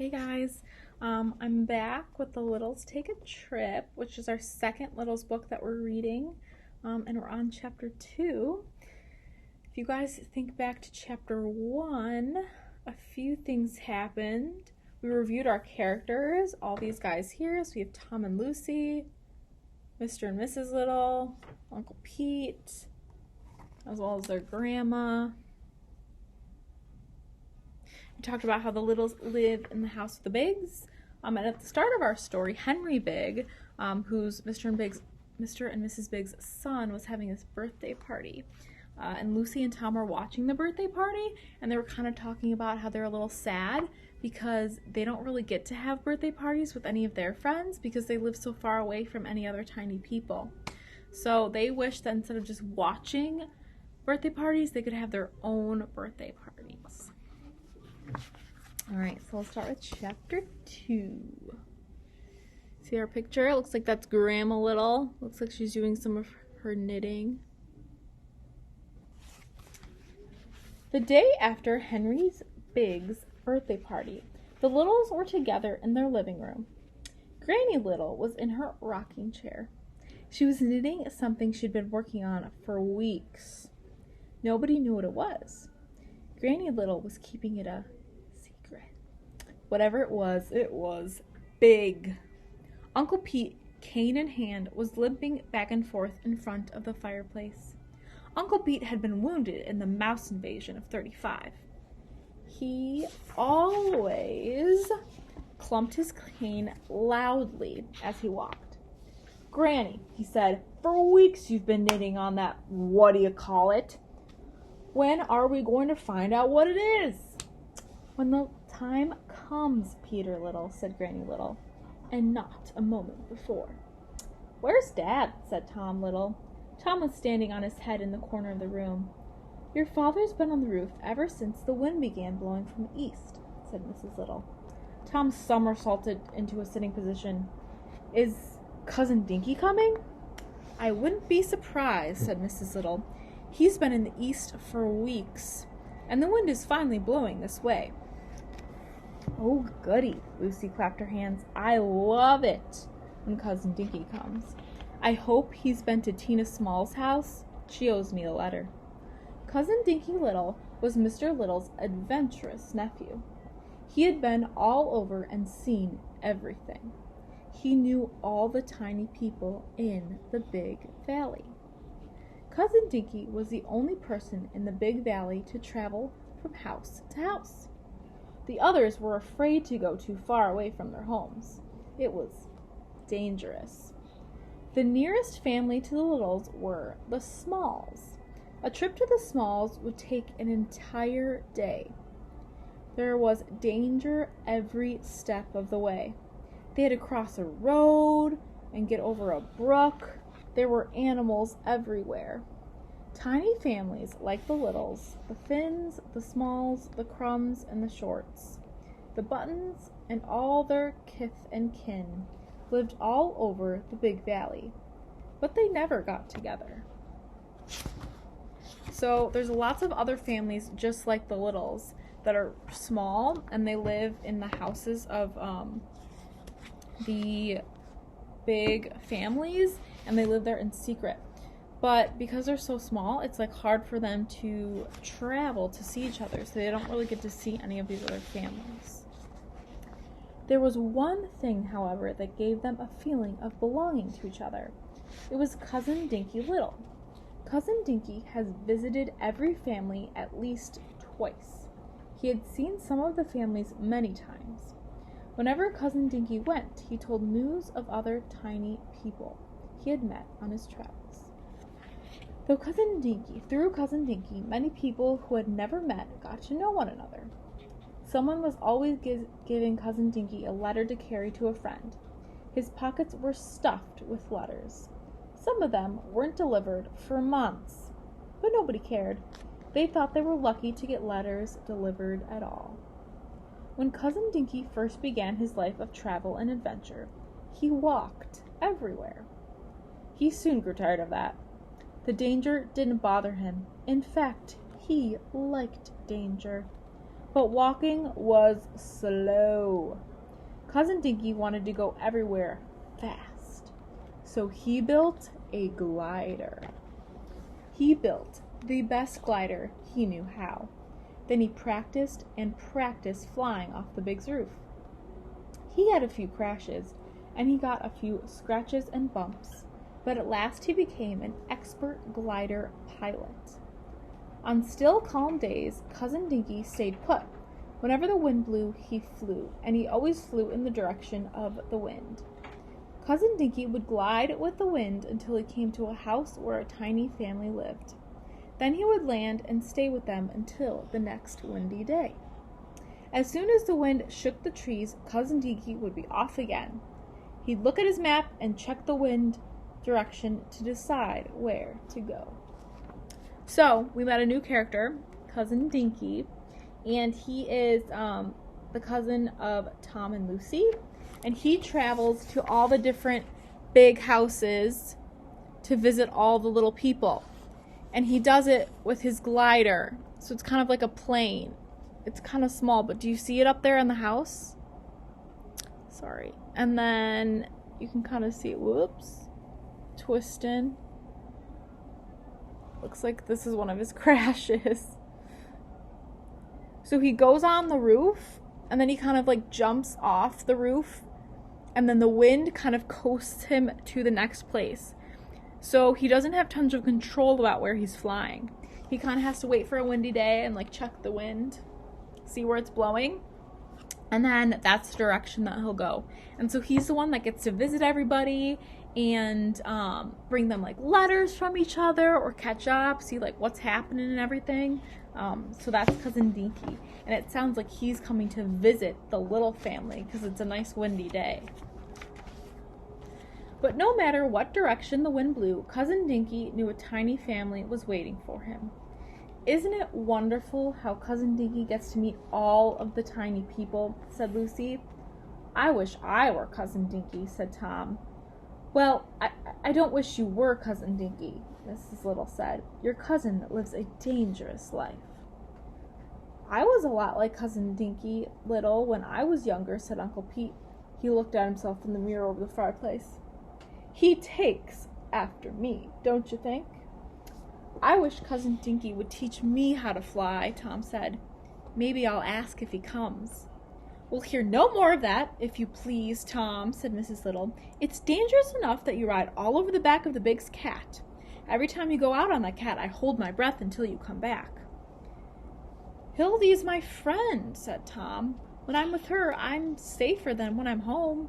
Hey guys, I'm back with the Littles Take a Trip, which is our second Littles book that we're reading, and we're on chapter 2. If you guys think back to chapter 1, a few things happened. We reviewed our characters, all these guys here. So we have Tom and Lucy, Mr. and Mrs. Little, Uncle Pete, as well as their grandma. We talked about how the Littles live in the house of the Biggs. And at the start of our story, Henry Bigg, who's Mr. and Mrs. Bigg's son, was having his birthday party. And Lucy and Tom were watching the birthday party, and they were kind of talking about how they're a little sad because they don't really get to have birthday parties with any of their friends because they live so far away from any other tiny people. So they wish that instead of just watching birthday parties, they could have their own birthday parties. Alright, so let's start with chapter 2. See our picture? It looks like that's Grandma Little. Looks like she's doing some of her knitting. The day after Henry Bigg's birthday party, the Littles were together in their living room. Granny Little was in her rocking chair. She was knitting something she'd been working on for weeks. Nobody knew what it was. Granny Little was keeping it a secret. Whatever it was big. Uncle Pete, cane in hand, was limping back and forth in front of the fireplace. Uncle Pete had been wounded in the mouse invasion of 35. He always clumped his cane loudly as he walked. "Granny," he said, "for weeks you've been knitting on that what-do-you-call-it. When are we going to find out what it is?" "When the time comes, Peter Little," said Granny Little, "and not a moment before." "Where's Dad?" said Tom Little. Tom was standing on his head in the corner of the room. "Your father's been on the roof ever since the wind began blowing from the east," said Mrs. Little. Tom somersaulted into a sitting position. "Is Cousin Dinky coming?" "I wouldn't be surprised," said Mrs. Little. "He's been in the east for weeks, and the wind is finally blowing this way." "Oh, goody," Lucy clapped her hands. "I love it when Cousin Dinky comes. I hope he's been to Tina Small's house. She owes me a letter." Cousin Dinky Little was Mr. Little's adventurous nephew. He had been all over and seen everything. He knew all the tiny people in the Big Valley. Cousin Dinky was the only person in the Big Valley to travel from house to house. The others were afraid to go too far away from their homes. It was dangerous. The nearest family to the Littles were the Smalls. A trip to the Smalls would take an entire day. There was danger every step of the way. They had to cross a road and get over a brook. There were animals everywhere. Tiny families like the Littles, the Finns, the Smalls, the Crumbs, and the Shorts, the Buttons, and all their kith and kin lived all over the Big Valley, but they never got together. So there's lots of other families just like the Littles that are small, and they live in the houses of the big families, and they live there in secret. But because they're so small, it's like hard for them to travel to see each other, so they don't really get to see any of these other families. There was one thing, however, that gave them a feeling of belonging to each other. It was Cousin Dinky Little. Cousin Dinky has visited every family at least twice. He had seen some of the families many times. Whenever Cousin Dinky went, he told news of other tiny people he had met on his travels. Through Cousin Dinky, many people who had never met got to know one another. Someone was always giving Cousin Dinky a letter to carry to a friend. His pockets were stuffed with letters. Some of them weren't delivered for months, but nobody cared. They thought they were lucky to get letters delivered at all. When Cousin Dinky first began his life of travel and adventure, he walked everywhere. He soon grew tired of that. The danger didn't bother him. In fact, he liked danger. but walking was slow. Cousin Dinky wanted to go everywhere fast, so he built a glider. He built the best glider he knew how. Then he practiced and practiced flying off the big's roof. He had a few crashes, and he got a few scratches and bumps, but at last he became an expert glider pilot. On still, calm days, Cousin Dinky stayed put. Whenever the wind blew, he flew, and he always flew in the direction of the wind. Cousin Dinky would glide with the wind until he came to a house where a tiny family lived. Then he would land and stay with them until the next windy day. As soon as the wind shook the trees, Cousin Dinky would be off again. He'd look at his map and check the wind direction to decide where to go. So, we met a new character, Cousin Dinky, and he is the cousin of Tom and Lucy, and he travels to all the different big houses to visit all the little people. And he does it with his glider, so it's kind of like a plane. It's kind of small, but do you see it up there in the house? Sorry. And then you can kind of see it, whoops, twisting. Looks like this is one of his crashes. So he goes on the roof, and then he kind of like jumps off the roof, and then the wind kind of coasts him to the next place. So he doesn't have tons of control about where he's flying. He kind of has to wait for a windy day and like check the wind, see where it's blowing, and then that's the direction that he'll go. And so he's the one that gets to visit everybody and bring them like letters from each other or catch up, see like what's happening and everything. So that's Cousin Dinky, and it sounds like he's coming to visit the little family because it's a nice windy day. But no matter what direction the wind blew, Cousin Dinky knew a tiny family was waiting for him. Isn't it wonderful how Cousin Dinky gets to meet all of the tiny people, said Lucy. I wish I were Cousin Dinky, said Tom. Well, I don't wish you were Cousin Dinky, Mrs. Little said. Your cousin lives a dangerous life. I was a lot like Cousin Dinky Little when I was younger, said Uncle Pete. He looked at himself in the mirror over the fireplace. He takes after me, don't you think? I wish Cousin Dinky would teach me how to fly, Tom said. Maybe I'll ask if he comes. We'll hear no more of that, if you please, Tom, said Mrs. Little. It's dangerous enough that you ride all over the back of the big's cat. Every time you go out on that cat, I hold my breath until you come back. Hildy's my friend, said Tom. When I'm with her, I'm safer than when I'm home.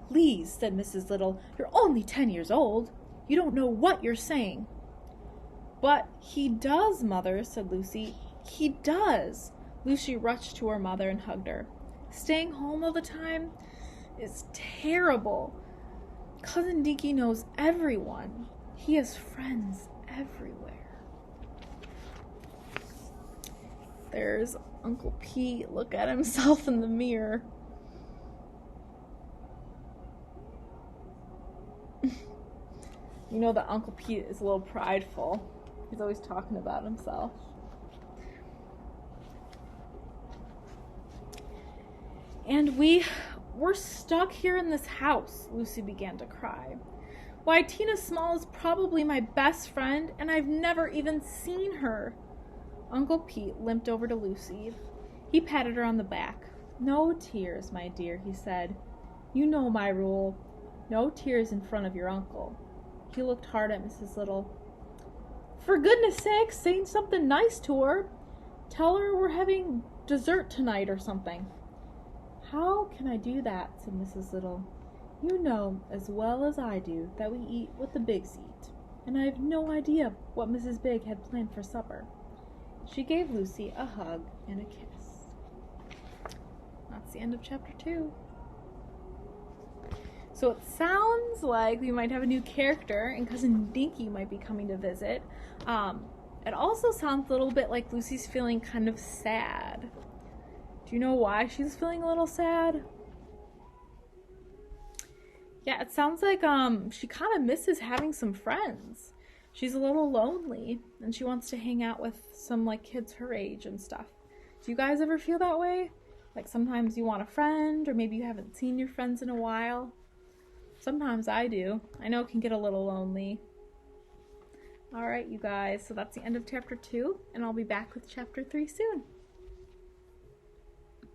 Please, said Mrs. Little, you're only 10 years old. You don't know what you're saying. But he does, Mother, said Lucy. He does. Lucy rushed to her mother and hugged her. Staying home all the time is terrible. Cousin Dinky knows everyone. He has friends everywhere. There's Uncle Pete. Look at himself in the mirror. You know that Uncle Pete is a little prideful. He's always talking about himself. And we're stuck here in this house, Lucy began to cry. Why, Tina Small is probably my best friend, and I've never even seen her. Uncle Pete limped over to Lucy. He patted her on the back. No tears, my dear, he said. You know my rule. No tears in front of your uncle. He looked hard at Mrs. Little. For goodness sake, say something nice to her. Tell her we're having dessert tonight or something. How can I do that, said Mrs. Little. You know as well as I do that we eat what the Bigs eat, and I have no idea what Mrs. Big had planned for supper. She gave Lucy a hug and a kiss. That's the end of chapter 2. So it sounds like we might have a new character, and Cousin Dinky might be coming to visit. It also sounds a little bit like Lucy's feeling kind of sad. Do you know why she's feeling a little sad? Yeah, it sounds like she kind of misses having some friends. She's a little lonely, and she wants to hang out with some like kids her age and stuff. Do you guys ever feel that way? Like sometimes you want a friend, or maybe you haven't seen your friends in a while. Sometimes I do. I know it can get a little lonely. Alright, you guys, so that's the end of chapter 2, and I'll be back with chapter 3 soon.